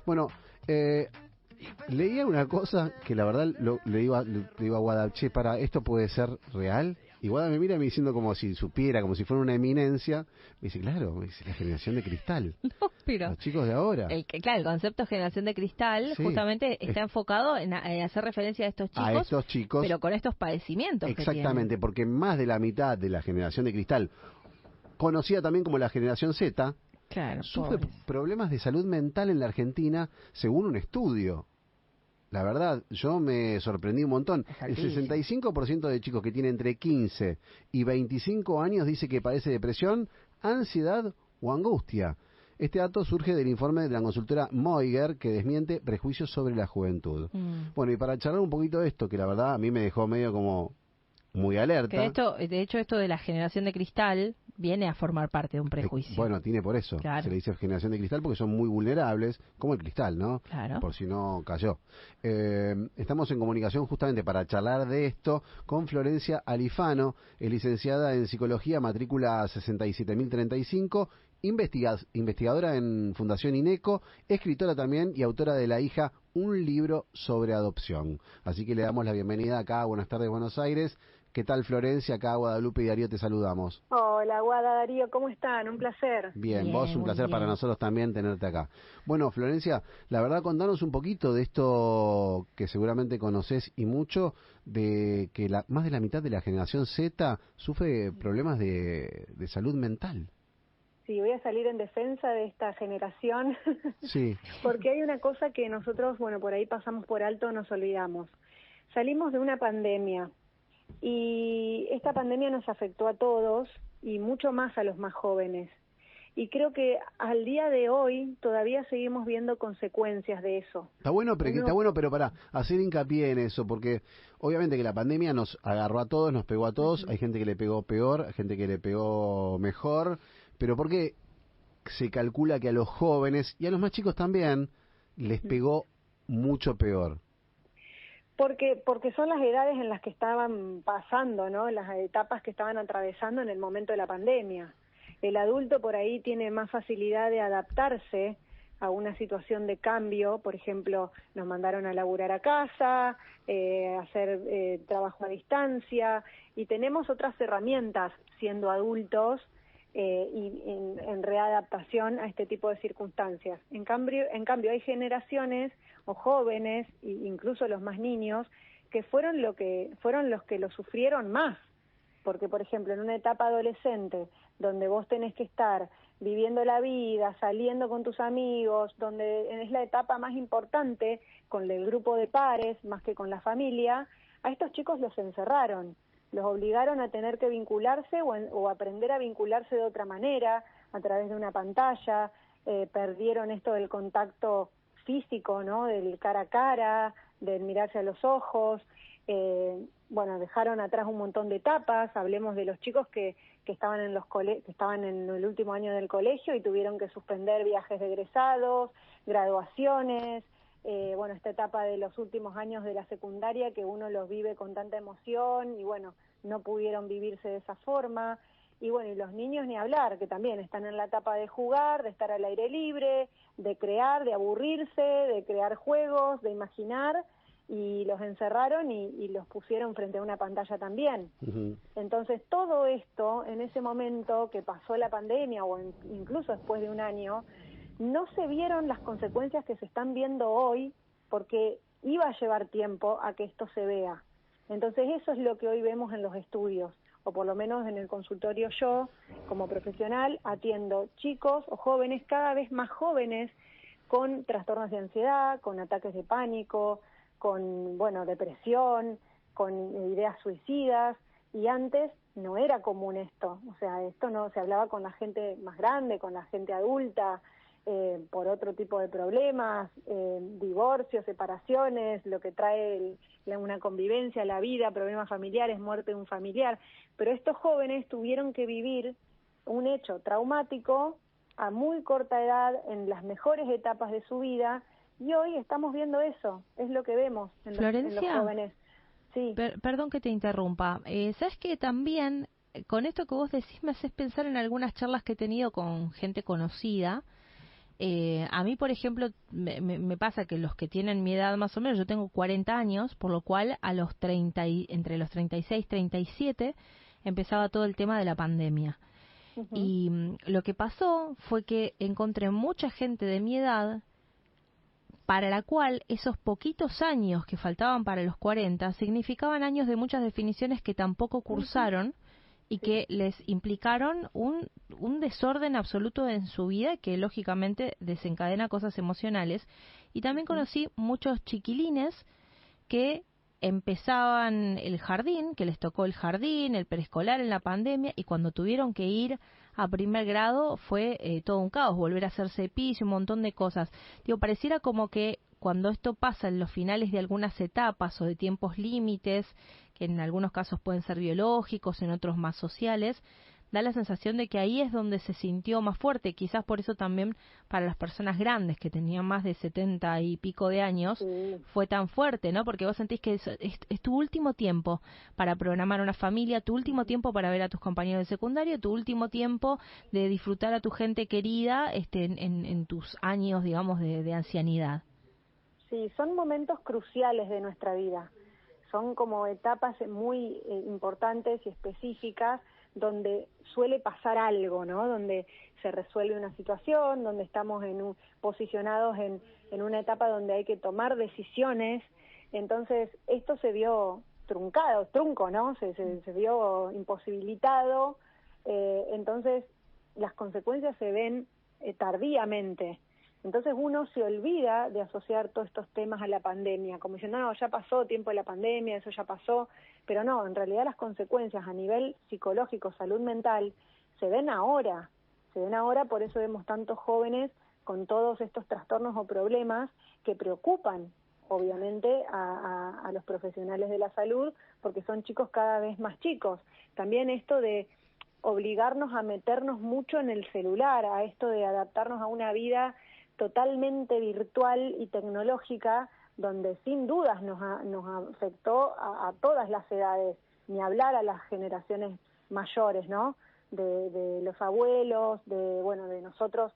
Bueno, leía una cosa que la verdad le digo a Guada, che, ¿esto puede ser real? Y Guada me mira me diciendo como si supiera, como si fuera una eminencia. Me dice, claro, me dice, la generación de cristal. No, pero Los chicos de ahora. Claro, el concepto de generación de cristal Sí, justamente está enfocado en hacer referencia a estos chicos, pero con estos padecimientos exactamente, que tienen. porque más de la mitad de la generación de cristal, conocida también como la generación Z, Claro, sufre pobres. problemas de salud mental en la Argentina, según un estudio. La verdad, yo me sorprendí un montón. El 65% de chicos que tienen entre 15 y 25 años dice que padece depresión, ansiedad o angustia. Este dato surge del informe de la consultora Moiger, que desmiente prejuicios sobre la juventud. Bueno, y para charlar un poquito de esto, que la verdad a mí me dejó medio como muy alerta. Que de hecho esto de la generación de cristal viene a formar parte de un prejuicio. Bueno, tiene por eso. Claro. Se le dice generación de cristal porque son muy vulnerables, como el cristal, ¿no? Claro. Por si no cayó. Estamos en comunicación justamente para charlar de esto con Florencia Alifano, es licenciada en Psicología, matrícula 67035, investigadora en Fundación INECO, escritora también y autora de La hija, un libro sobre adopción. Así que le damos la bienvenida acá a Buenas tardes, Buenos Aires. ¿Qué tal, Florencia? Acá Guadalupe y Darío te saludamos. Hola, Guada, Darío, ¿cómo están? Un placer. Bien, vos, un placer para nosotros también tenerte acá. Bueno, Florencia, la verdad, contanos un poquito de esto que seguramente conocés y mucho, de que más de la mitad de la generación Z sufre problemas de salud mental. Sí, voy a salir en defensa de esta generación. Sí. Porque hay una cosa que nosotros, bueno, por ahí pasamos por alto, nos olvidamos. Salimos de una pandemia. Y esta pandemia nos afectó a todos y mucho más a los más jóvenes. Y creo que al día de hoy todavía seguimos viendo consecuencias de eso. Está bueno, pero para hacer hincapié en eso, porque obviamente que la pandemia nos agarró a todos, nos pegó a todos, hay gente que le pegó peor, hay gente que le pegó mejor, pero porque se calcula que a los jóvenes y a los más chicos también les pegó mucho peor. Porque son las edades en las que estaban pasando, ¿no? Las etapas que estaban atravesando en el momento de la pandemia. El adulto por ahí tiene más facilidad de adaptarse a una situación de cambio. Por ejemplo, nos mandaron a laburar a casa, hacer trabajo a distancia, y tenemos otras herramientas siendo adultos y en readaptación a este tipo de circunstancias. En cambio hay generaciones o jóvenes, incluso los más niños, que fueron los que lo sufrieron más, porque por ejemplo en una etapa adolescente donde vos tenés que estar viviendo la vida, saliendo con tus amigos, donde es la etapa más importante con el grupo de pares más que con la familia, a estos chicos los encerraron, los obligaron a tener que vincularse o aprender a vincularse de otra manera, a través de una pantalla, perdieron esto del contacto físico, ¿no? Del cara a cara, del mirarse a los ojos, bueno, dejaron atrás un montón de etapas. Hablemos de los chicos que estaban que estaban en el último año del colegio y tuvieron que suspender viajes de egresados, graduaciones, bueno, esta etapa de los últimos años de la secundaria que uno los vive con tanta emoción y bueno, no pudieron vivirse de esa forma. Y bueno, y los niños ni hablar, que también están en la etapa de jugar, de estar al aire libre, de crear, de aburrirse, de crear juegos, de imaginar, y los encerraron y los pusieron frente a una pantalla también. Entonces todo esto, en ese momento que pasó la pandemia o incluso después de un año, no se vieron las consecuencias que se están viendo hoy, porque iba a llevar tiempo a que esto se vea. Entonces eso es lo que hoy vemos en los estudios, o por lo menos en el consultorio yo, como profesional, atiendo chicos o jóvenes, cada vez más jóvenes, con trastornos de ansiedad, con ataques de pánico, con, bueno, depresión, con ideas suicidas, y antes no era común esto, o sea, esto no se hablaba con la gente más grande, con la gente adulta, por otro tipo de problemas, divorcios, separaciones, lo que trae una convivencia, la vida, problemas familiares, muerte de un familiar, pero estos jóvenes tuvieron que vivir un hecho traumático a muy corta edad, en las mejores etapas de su vida, y hoy estamos viendo eso, es lo que vemos en los jóvenes. Sí. Perdón que te interrumpa. ¿Sabes que también, con esto que vos decís, me haces pensar en algunas charlas que he tenido con gente conocida, A mí, por ejemplo, me pasa que los que tienen mi edad más o menos, yo tengo 40 años, por lo cual a los 30 entre los 36 y 37 empezaba todo el tema de la pandemia. Y lo que pasó fue que encontré mucha gente de mi edad para la cual esos poquitos años que faltaban para los 40 significaban años de muchas definiciones que tampoco cursaron y que les implicaron un desorden absoluto en su vida que lógicamente desencadena cosas emocionales. Y también conocí muchos chiquilines que empezaban el jardín, que les tocó el jardín, el preescolar en la pandemia, y cuando tuvieron que ir a primer grado fue todo un caos, volver a hacer cepillo, un montón de cosas. Digo, pareciera como que cuando esto pasa en los finales de algunas etapas o de tiempos límites, que en algunos casos pueden ser biológicos, en otros más sociales, da la sensación de que ahí es donde se sintió más fuerte. Quizás por eso también para las personas grandes que tenían más de 70 y pico de años fue tan fuerte, ¿no? Porque vos sentís que es tu último tiempo para programar una familia, tu último tiempo para ver a tus compañeros de secundario, tu último tiempo de disfrutar a tu gente querida en tus años, digamos, de ancianidad. Sí, son momentos cruciales de nuestra vida. Son como etapas muy importantes y específicas donde suele pasar algo, ¿no? Donde se resuelve una situación, donde estamos posicionados en una etapa donde hay que tomar decisiones. Entonces, esto se vio trunco, ¿no? Se vio imposibilitado. Entonces, las consecuencias se ven tardíamente. Entonces uno se olvida de asociar todos estos temas a la pandemia, como diciendo, no, ya pasó tiempo de la pandemia, eso ya pasó, pero no, en realidad las consecuencias a nivel psicológico, salud mental, se ven ahora, por eso vemos tantos jóvenes con todos estos trastornos o problemas que preocupan, obviamente, a los profesionales de la salud, porque son chicos cada vez más chicos. También esto de obligarnos a meternos mucho en el celular, a esto de adaptarnos a una vida totalmente virtual y tecnológica, donde sin dudas nos afectó a todas las edades, ni hablar a las generaciones mayores, ¿no? De los abuelos, de nosotros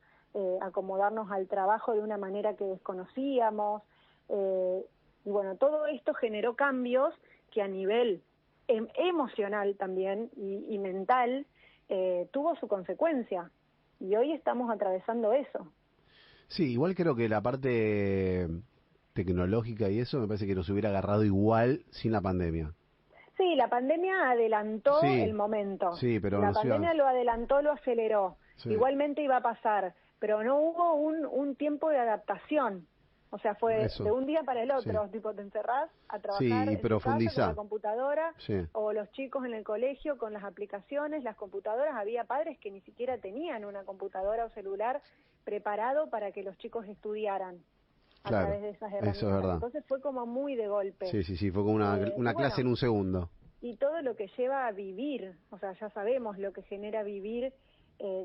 acomodarnos al trabajo de una manera que desconocíamos, y bueno, todo esto generó cambios que a nivel emocional también y mental tuvo su consecuencia, y hoy estamos atravesando eso. Sí, igual creo que la parte tecnológica y eso me parece que nos hubiera agarrado igual sin la pandemia. Sí, la pandemia adelantó el momento. Sí, pero la pandemia lo adelantó, lo aceleró. Sí. Igualmente iba a pasar, pero no hubo un tiempo de adaptación. O sea, fue de un día para el otro, tipo te encerrás a trabajar en tu casa con la computadora, o los chicos en el colegio con las aplicaciones, las computadoras. Había padres que ni siquiera tenían una computadora o celular preparado para que los chicos estudiaran a través de esas herramientas. Eso es verdad. Entonces fue como muy de golpe. Sí, fue como una clase en un segundo. Y todo lo que lleva a vivir, o sea, ya sabemos lo que genera vivir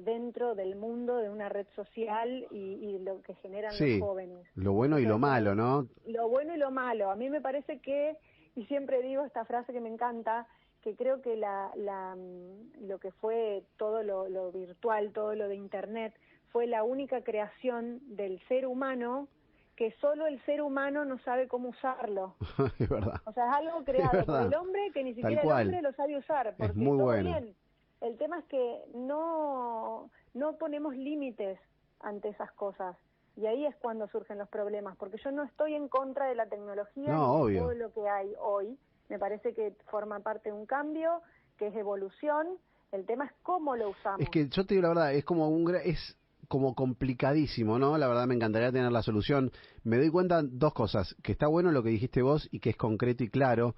dentro del mundo de una red social y lo que generan los jóvenes. Lo bueno y lo malo, ¿no? Lo bueno y lo malo. A mí me parece que, y siempre digo esta frase que me encanta, que creo que lo que fue todo lo virtual, todo lo de Internet, fue la única creación del ser humano que solo el ser humano no sabe cómo usarlo. Es verdad. O sea, es algo creado por el hombre que ni siquiera el hombre lo sabe usar. Porque es muy todo bueno. Bien. El tema es que no ponemos límites ante esas cosas. Y ahí es cuando surgen los problemas. Porque yo no estoy en contra de la tecnología ni de todo lo que hay hoy. Me parece que forma parte de un cambio, que es evolución. El tema es cómo lo usamos. Es que yo te digo la verdad, es como complicadísimo, ¿no? La verdad me encantaría tener la solución. Me doy cuenta dos cosas, que está bueno lo que dijiste vos y que es concreto y claro,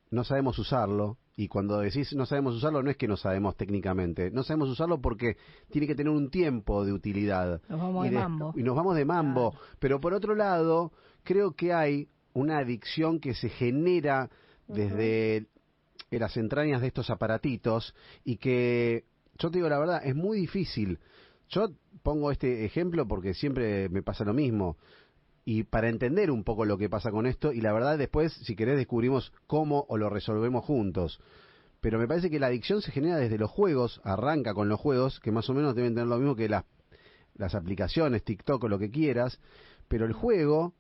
no sabemos usarlo, y cuando decís no sabemos usarlo no es que no sabemos técnicamente, no sabemos usarlo porque tiene que tener un tiempo de utilidad. Nos vamos de mambo. Y nos vamos de mambo, pero por otro lado, creo que hay una adicción que se genera desde las entrañas de estos aparatitos y que, yo te digo la verdad, es muy difícil. Yo pongo este ejemplo porque siempre me pasa lo mismo y para entender un poco lo que pasa con esto y la verdad después, si querés, descubrimos cómo o lo resolvemos juntos. Pero me parece que la adicción se genera desde los juegos, arranca con los juegos, que más o menos deben tener lo mismo que las aplicaciones, TikTok o lo que quieras, pero el juego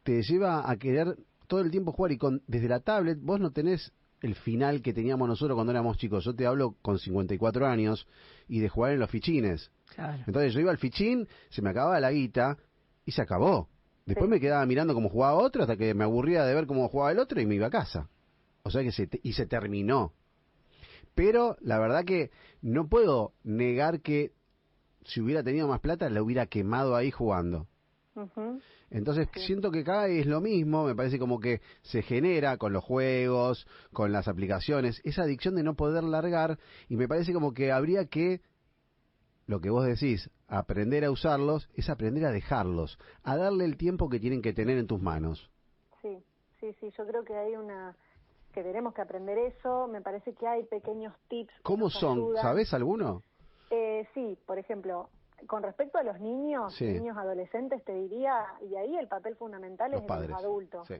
te lleva a querer todo el tiempo jugar y desde la tablet vos no tenés el final que teníamos nosotros cuando éramos chicos. Yo te hablo con 54 años y de jugar en los fichines. Claro. Entonces yo iba al fichín, se me acababa la guita y se acabó. Después me quedaba mirando cómo jugaba otro hasta que me aburría de ver cómo jugaba el otro y me iba a casa. O sea que se terminó. Pero la verdad que no puedo negar que si hubiera tenido más plata la hubiera quemado ahí jugando. Entonces siento que acá es lo mismo, me parece como que se genera con los juegos, con las aplicaciones, esa adicción de no poder largar, y me parece como que habría que, lo que vos decís, aprender a usarlos, es aprender a dejarlos, a darle el tiempo que tienen que tener en tus manos. Sí, yo creo que hay que tenemos que aprender eso, me parece que hay pequeños tips. ¿Cómo son? Ayudan. ¿Sabés alguno? Sí, por ejemplo, con respecto a los niños, niños adolescentes, te diría, y ahí el papel fundamental Los es padres. de los adultos. Sí.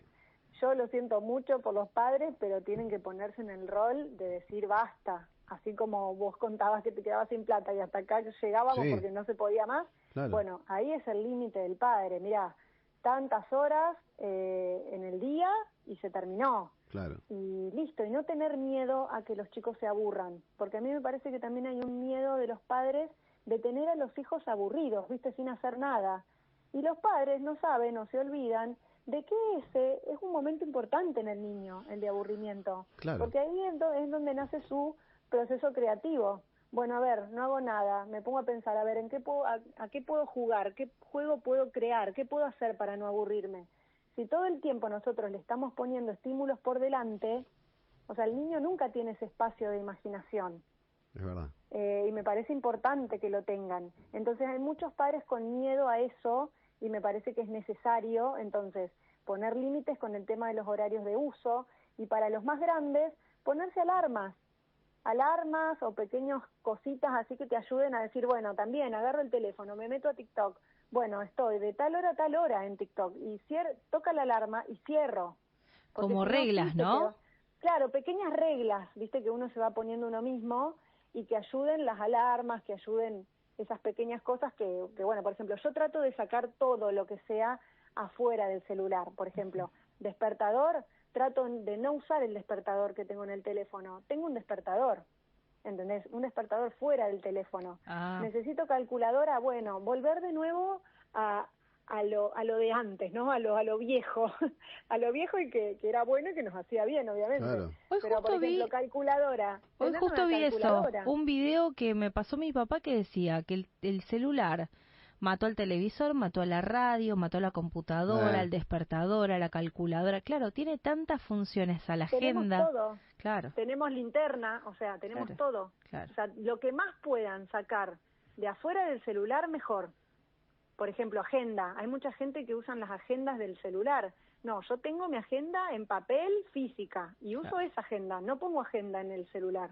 Yo lo siento mucho por los padres, pero tienen que ponerse en el rol de decir basta, así como vos contabas que te quedabas sin plata y hasta acá llegábamos porque no se podía más. Claro. Bueno, ahí es el límite del padre, mirá, tantas horas en el día y se terminó. Claro. Y listo, y no tener miedo a que los chicos se aburran, porque a mí me parece que también hay un miedo de los padres de tener a los hijos aburridos, viste, sin hacer nada. Y los padres no saben o se olvidan de que ese es un momento importante en el niño, el de aburrimiento. Claro. Porque ahí es donde nace su proceso creativo. Bueno, a ver, no hago nada, me pongo a pensar, a ver, a qué puedo jugar, qué juego puedo crear, qué puedo hacer para no aburrirme. Si todo el tiempo nosotros le estamos poniendo estímulos por delante, o sea, el niño nunca tiene ese espacio de imaginación. Es verdad. Y me parece importante que lo tengan. Entonces hay muchos padres con miedo a eso y me parece que es necesario, entonces, poner límites con el tema de los horarios de uso y para los más grandes, ponerse alarmas o pequeñas cositas así que te ayuden a decir, bueno, también agarro el teléfono, me meto a TikTok, bueno, estoy de tal hora a tal hora en TikTok y toca la alarma y cierro. Como reglas, ¿no? Claro, pequeñas reglas, viste, que uno se va poniendo uno mismo y que ayuden las alarmas, que ayuden esas pequeñas cosas que bueno, por ejemplo, yo trato de sacar todo lo que sea afuera del celular, por ejemplo, despertador, trato de no usar el despertador que tengo en el teléfono, tengo un despertador, ¿entendés? Un despertador fuera del teléfono. Necesito calculadora, bueno, volver de nuevo a lo de antes, ¿no? A lo viejo, a lo viejo y que era bueno y que nos hacía bien, obviamente. Claro. Pero, por ejemplo, calculadora. Hoy justo vi eso, un video que me pasó mi papá que decía que el celular mató al televisor, mató a la radio, mató a la computadora, al despertador, a la calculadora. Claro, tiene tantas funciones, a la agenda. Tenemos todo. Claro. Tenemos linterna, o sea, tenemos todo. Claro. O sea, lo que más puedan sacar de afuera del celular, mejor. Por ejemplo, agenda. Hay mucha gente que usan las agendas del celular. No, yo tengo mi agenda en papel física y uso esa agenda, no pongo agenda en el celular.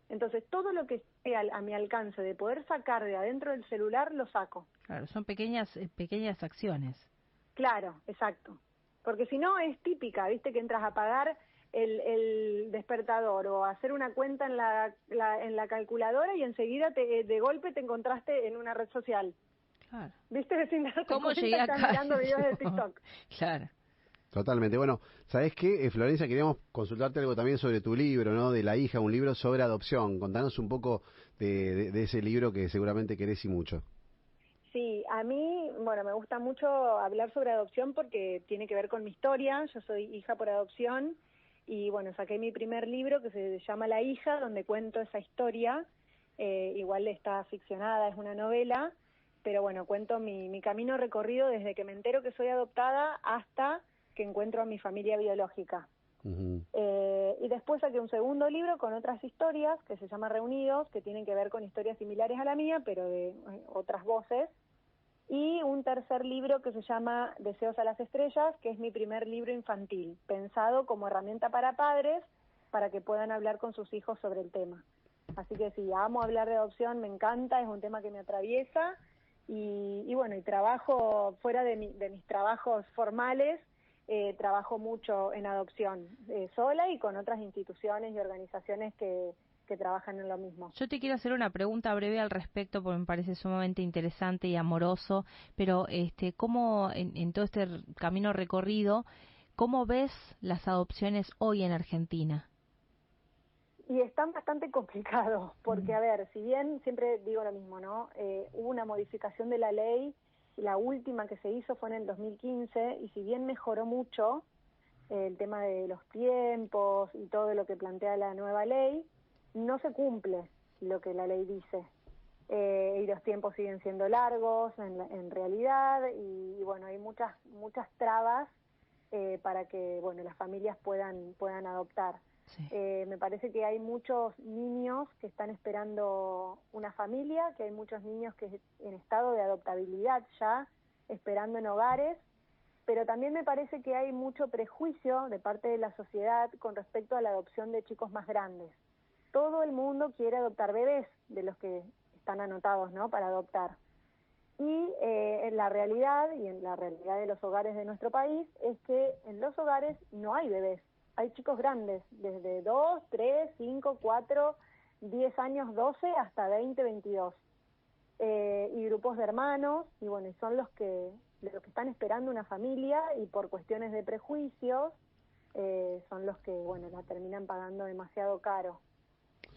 Entonces, todo lo que esté a mi alcance de poder sacar de adentro del celular, lo saco. Claro, son pequeñas acciones. Claro, exacto. Porque si no, es típica, ¿viste? Que entras a apagar el despertador o a hacer una cuenta en la calculadora y enseguida de golpe te encontraste en una red social. Claro. ¿Viste? Sin darte ¿Cómo cuenta, llegué estás acá? mirando videos de TikTok. Claro. Totalmente. Bueno, ¿sabés qué, Florencia? Queríamos consultarte algo también sobre tu libro, ¿no? De La hija, un libro sobre adopción. Contanos un poco de ese libro que seguramente querés y mucho. Sí, a mí, bueno, me gusta mucho hablar sobre adopción porque tiene que ver con mi historia. Yo soy hija por adopción y, bueno, saqué mi primer libro que se llama La hija, donde cuento esa historia. Igual está ficcionada, es una novela, pero bueno, cuento mi camino recorrido desde que me entero que soy adoptada hasta que encuentro a mi familia biológica. Y después saqué un segundo libro con otras historias que se llama Reunidos, que tienen que ver con historias similares a la mía, pero de otras voces. Y un tercer libro que se llama Deseos a las estrellas, que es mi primer libro infantil, pensado como herramienta para padres, para que puedan hablar con sus hijos sobre el tema. Así que sí, amo hablar de adopción, me encanta, es un tema que me atraviesa, y bueno, y trabajo fuera de mis trabajos formales, trabajo mucho en adopción, sola y con otras instituciones y organizaciones que que trabajan en lo mismo. Yo te quiero hacer una pregunta breve al respecto porque me parece sumamente interesante y amoroso, pero ¿cómo en todo este camino recorrido, cómo ves las adopciones hoy en Argentina? Y están bastante complicados, porque a ver, si bien siempre digo lo mismo, ¿no? Hubo una modificación de la ley, la última que se hizo fue en el 2015, y si bien mejoró mucho el tema de los tiempos y todo lo que plantea la nueva ley, no se cumple lo que la ley dice. Y los tiempos siguen siendo largos en realidad, y bueno, hay muchas trabas para que bueno las familias puedan adoptar. Sí. Me parece que hay muchos niños que están esperando una familia, que hay muchos niños que en estado de adoptabilidad ya, esperando en hogares, pero también me parece que hay mucho prejuicio de parte de la sociedad con respecto a la adopción de chicos más grandes. Todo el mundo quiere adoptar bebés, de los que están anotados, ¿no?, para adoptar. Y en la realidad, y en la realidad de los hogares de nuestro país, es que en los hogares no hay bebés. Hay chicos grandes, desde 2, 3, 5, 4, 10 años, 12, hasta 20, 22. Y grupos de hermanos, y bueno, son los que están esperando una familia, y por cuestiones de prejuicios, son los que, bueno, la terminan pagando demasiado caro.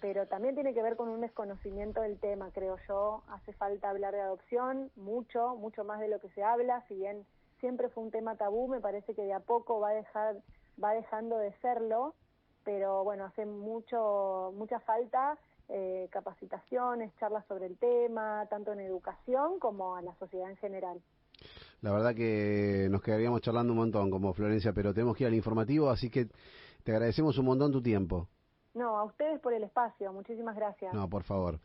Pero también tiene que ver con un desconocimiento del tema, creo yo. Hace falta hablar de adopción, mucho más de lo que se habla, si bien siempre fue un tema tabú, me parece que de a poco va dejando de serlo, pero bueno, hace mucha falta capacitaciones, charlas sobre el tema, tanto en educación como a la sociedad en general. La verdad que nos quedaríamos charlando un montón como Florencia, pero tenemos que ir al informativo, así que te agradecemos un montón tu tiempo. No, a ustedes por el espacio, muchísimas gracias. No, por favor.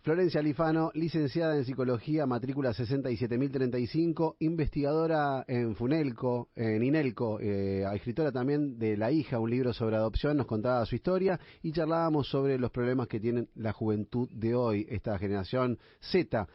Florencia Alifano, licenciada en Psicología, matrícula 67035, investigadora en FUNELCO, en INELCO, escritora también de La hija, un libro sobre adopción, nos contaba su historia y charlábamos sobre los problemas que tienen la juventud de hoy, esta generación Z,